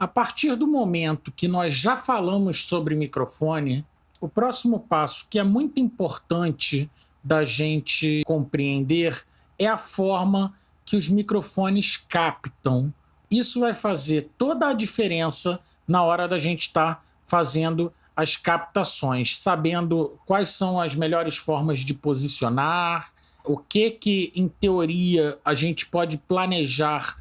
A partir do momento que nós já falamos sobre microfone, o próximo passo, que é muito importante da gente compreender, é a forma que os microfones captam. Isso vai fazer toda a diferença na hora da gente estar fazendo as captações, sabendo quais são as melhores formas de posicionar, o que em teoria, a gente pode planejar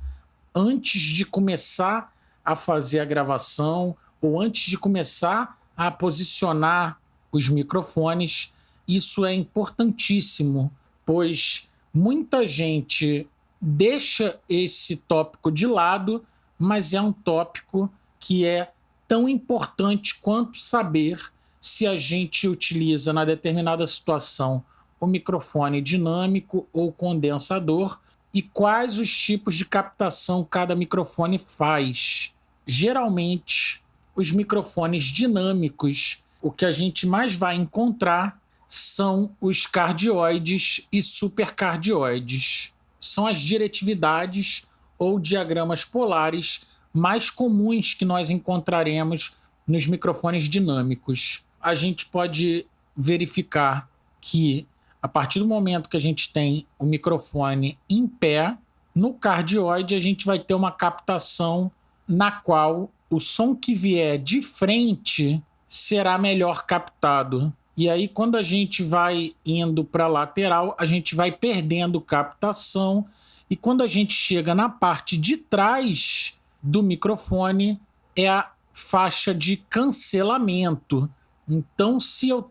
antes de começar a fazer a gravação ou antes de começar a posicionar os microfones. Isso é importantíssimo, pois muita gente deixa esse tópico de lado, mas é um tópico que é tão importante quanto saber se a gente utiliza na determinada situação o microfone dinâmico ou condensador e quais os tipos de captação cada microfone faz. Geralmente, os microfones dinâmicos, o que a gente mais vai encontrar são os cardioides e supercardioides. São as diretividades ou diagramas polares mais comuns que nós encontraremos nos microfones dinâmicos. A gente pode verificar que, a partir do momento que a gente tem o microfone em pé, no cardioide a gente vai ter uma captação na qual o som que vier de frente será melhor captado. E aí, quando a gente vai indo para a lateral, a gente vai perdendo captação. E quando a gente chega na parte de trás do microfone, é a faixa de cancelamento. Então, se eu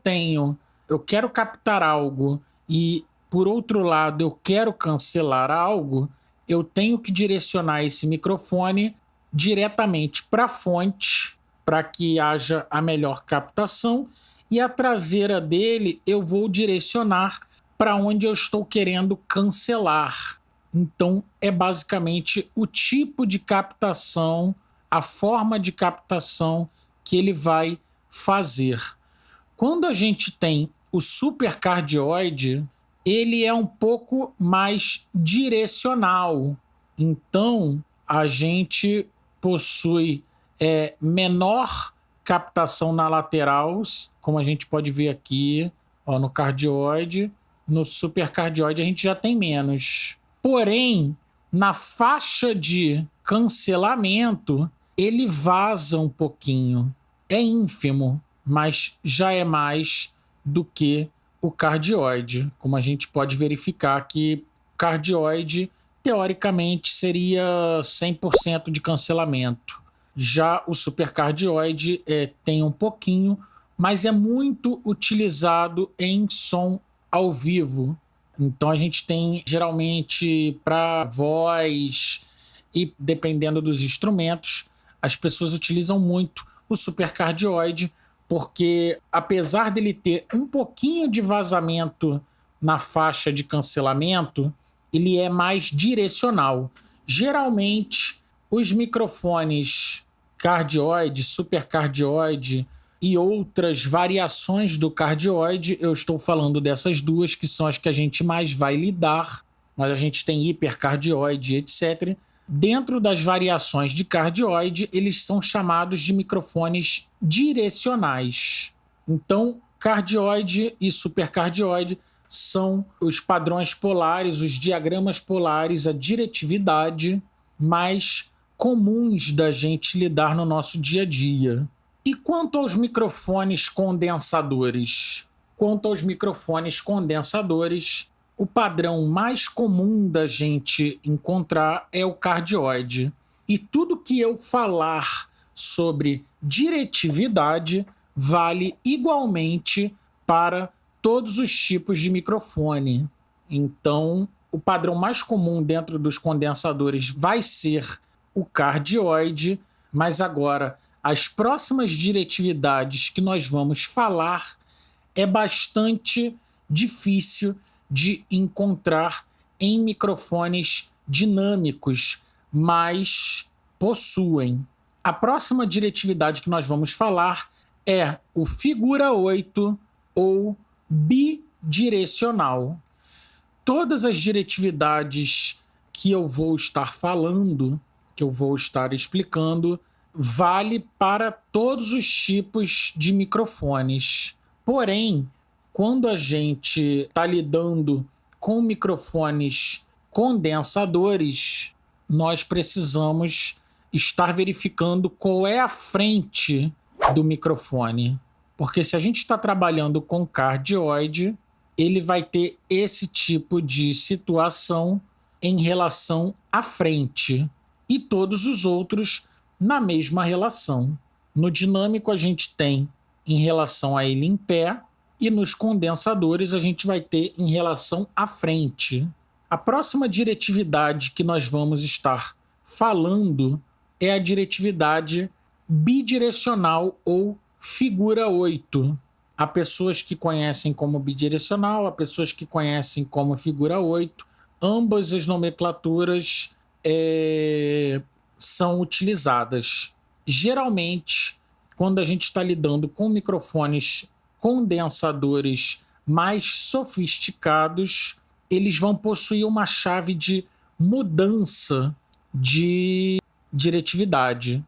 quero captar algo e, por outro lado, eu quero cancelar algo, eu tenho que direcionar esse microfone diretamente para a fonte para que haja a melhor captação, e a traseira dele eu vou direcionar para onde eu estou querendo cancelar. Então, é basicamente o tipo de captação, a forma de captação que ele vai fazer. Quando a gente tem o supercardioide, ele é um pouco mais direcional. Então, a gente possui menor captação na lateral, como a gente pode ver aqui, ó, no cardioide. No supercardioide a gente já tem menos. Porém, na faixa de cancelamento, ele vaza um pouquinho. É ínfimo, mas já é mais do que o cardioide. Como a gente pode verificar que o cardioide, teoricamente, seria 100% de cancelamento. Já o supercardioide tem um pouquinho, mas é muito utilizado em som ao vivo. Então a gente tem, geralmente, para voz e dependendo dos instrumentos, as pessoas utilizam muito o supercardioide, porque apesar dele ter um pouquinho de vazamento na faixa de cancelamento, ele é mais direcional. Geralmente, os microfones cardioide, supercardioide e outras variações do cardioide, eu estou falando dessas duas, que são as que a gente mais vai lidar, mas a gente tem hipercardioide, etc. Dentro das variações de cardioide, eles são chamados de microfones direcionais. Então, cardioide e supercardioide são os padrões polares, os diagramas polares, a diretividade mais comuns da gente lidar no nosso dia a dia. E quanto aos microfones condensadores? Quanto aos microfones condensadores, o padrão mais comum da gente encontrar é o cardioide. E tudo que eu falar sobre diretividade vale igualmente para todos os tipos de microfone. Então, o padrão mais comum dentro dos condensadores vai ser o cardioide, mas agora as próximas diretividades que nós vamos falar é bastante difícil de encontrar em microfones dinâmicos, mas possuem. A próxima diretividade que nós vamos falar é o figura 8 ou bidirecional. Todas as diretividades que eu vou estar falando, que eu vou estar explicando, vale para todos os tipos de microfones. Porém, quando a gente está lidando com microfones condensadores, nós precisamos estar verificando qual é a frente do microfone. Porque se a gente está trabalhando com cardioide, ele vai ter esse tipo de situação em relação à frente. E todos os outros na mesma relação. No dinâmico, a gente tem em relação a ele em pé, e nos condensadores a gente vai ter em relação à frente. A próxima diretividade que nós vamos estar falando é a diretividade bidirecional ou figura 8. Há pessoas que conhecem como bidirecional, há pessoas que conhecem como figura 8. Ambas as nomenclaturas são utilizadas. Geralmente, quando a gente está lidando com microfones condensadores mais sofisticados, eles vão possuir uma chave de mudança de diretividade.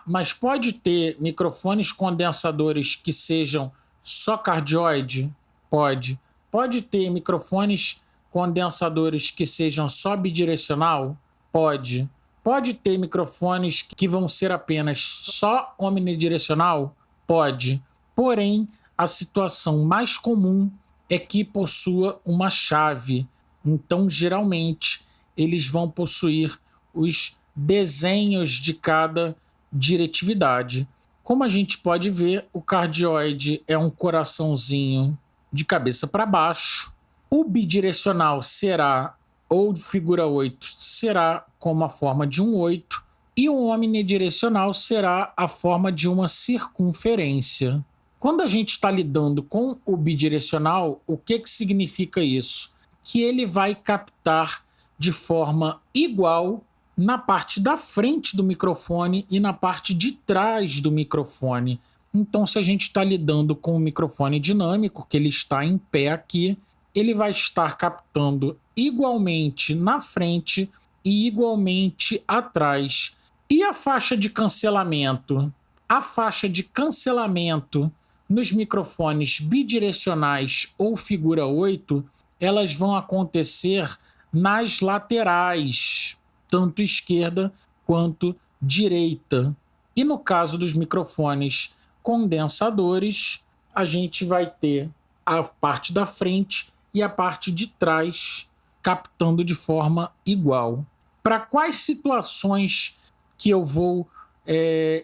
Mas pode ter microfones condensadores que sejam só cardioide? Pode. Pode ter microfones condensadores que sejam só bidirecional? Pode. Pode ter microfones que vão ser apenas só omnidirecional? Pode. Porém, a situação mais comum é que possua uma chave. Então, geralmente, eles vão possuir os desenhos de cada diretividade. Como a gente pode ver, o cardioide é um coraçãozinho de cabeça para baixo. O bidirecional será, ou figura 8, será como a forma de um 8. E o omnidirecional será a forma de uma circunferência. Quando a gente está lidando com o bidirecional, o que significa isso? Que ele vai captar de forma igual na parte da frente do microfone e na parte de trás do microfone. Então, se a gente está lidando com um microfone dinâmico, que ele está em pé aqui, ele vai estar captando igualmente na frente e igualmente atrás. E a faixa de cancelamento? A faixa de cancelamento nos microfones bidirecionais ou figura 8, elas vão acontecer nas laterais, tanto esquerda quanto direita. E no caso dos microfones condensadores, a gente vai ter a parte da frente e a parte de trás captando de forma igual. Para quais situações que eu vou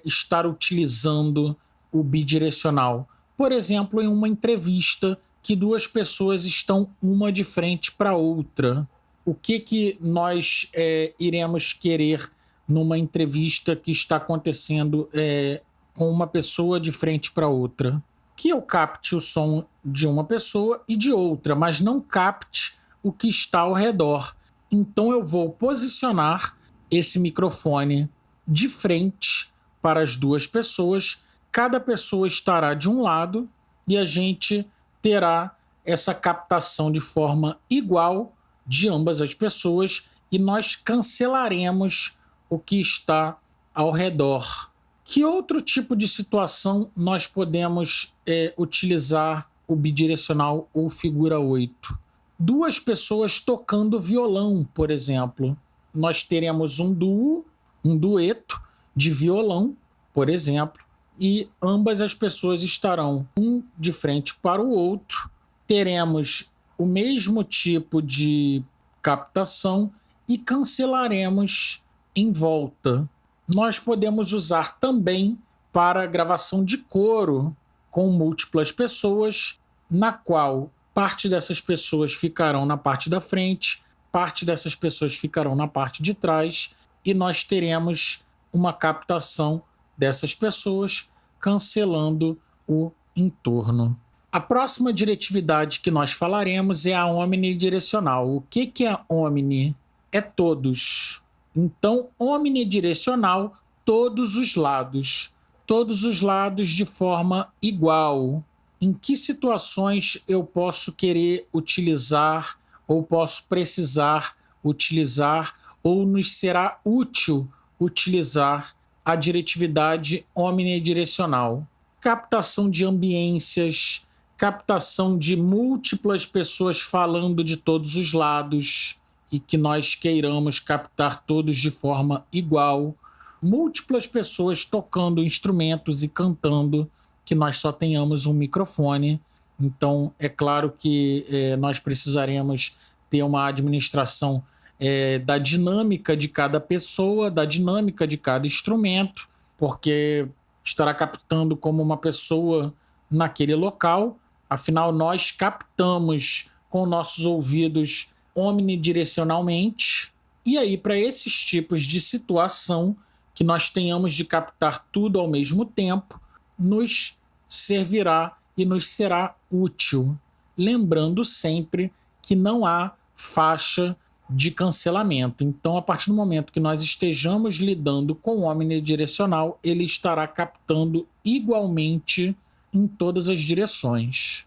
estar utilizando o bidirecional? Por exemplo, em uma entrevista que duas pessoas estão uma de frente para outra. O que nós iremos querer numa entrevista que está acontecendo com uma pessoa de frente para outra? Que eu capte o som de uma pessoa e de outra, mas não capte o que está ao redor. Então eu vou posicionar esse microfone de frente para as duas pessoas. Cada pessoa estará de um lado e a gente terá essa captação de forma igual de ambas as pessoas e nós cancelaremos o que está ao redor. Que outro tipo de situação nós podemos utilizar o bidirecional ou figura 8? Duas pessoas tocando violão, por exemplo. Nós teremos um dueto de violão, por exemplo, e ambas as pessoas estarão um de frente para o outro. Teremos o mesmo tipo de captação e cancelaremos em volta. Nós podemos usar também para gravação de coro com múltiplas pessoas, na qual parte dessas pessoas ficarão na parte da frente, parte dessas pessoas ficarão na parte de trás e nós teremos uma captação dessas pessoas cancelando o entorno. A próxima diretividade que nós falaremos é a omnidirecional. O que é omni? É todos. Então, omnidirecional, todos os lados de forma igual. Em que situações eu posso querer utilizar ou posso precisar utilizar ou nos será útil utilizar a diretividade omnidirecional. Captação de ambiências, captação de múltiplas pessoas falando de todos os lados e que nós queiramos captar todos de forma igual. Múltiplas pessoas tocando instrumentos e cantando, que nós só tenhamos um microfone. Então, é claro que nós precisaremos ter uma administração da dinâmica de cada pessoa, da dinâmica de cada instrumento, porque estará captando como uma pessoa naquele local. Afinal, nós captamos com nossos ouvidos omnidirecionalmente. E aí, para esses tipos de situação, que nós tenhamos de captar tudo ao mesmo tempo, nos servirá e nos será útil. Lembrando sempre que não há faixa de cancelamento. Então, a partir do momento que nós estejamos lidando com o omnidirecional, ele estará captando igualmente em todas as direções.